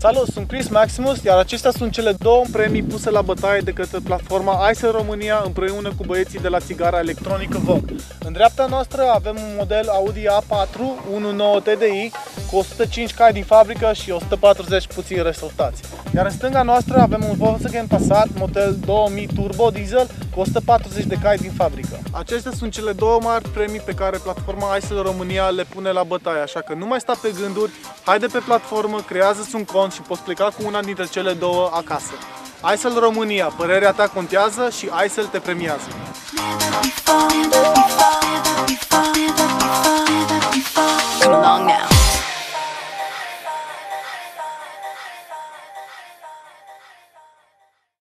Salut, sunt Chris Maximus, iar acestea sunt cele două premii puse la bătaie de către platforma iSell România împreună cu băieții de la țigara electronică Vogue. În dreapta noastră avem un model Audi A4 1.9 TDI cu 105 cai din fabrică și 140 puțin resortați. Iar în stânga noastră avem un Volkswagen Passat model 2000 Turbo Diesel cu 140 de cai din fabrică. Acestea sunt cele două mari premii pe care platforma iSell România le pune la bătaie, așa că nu mai sta pe gânduri, haide pe platformă, creează-ți un cont și poți pleca cu una dintre cele două acasă. iSell România, părerea ta contează și iSell te premiază.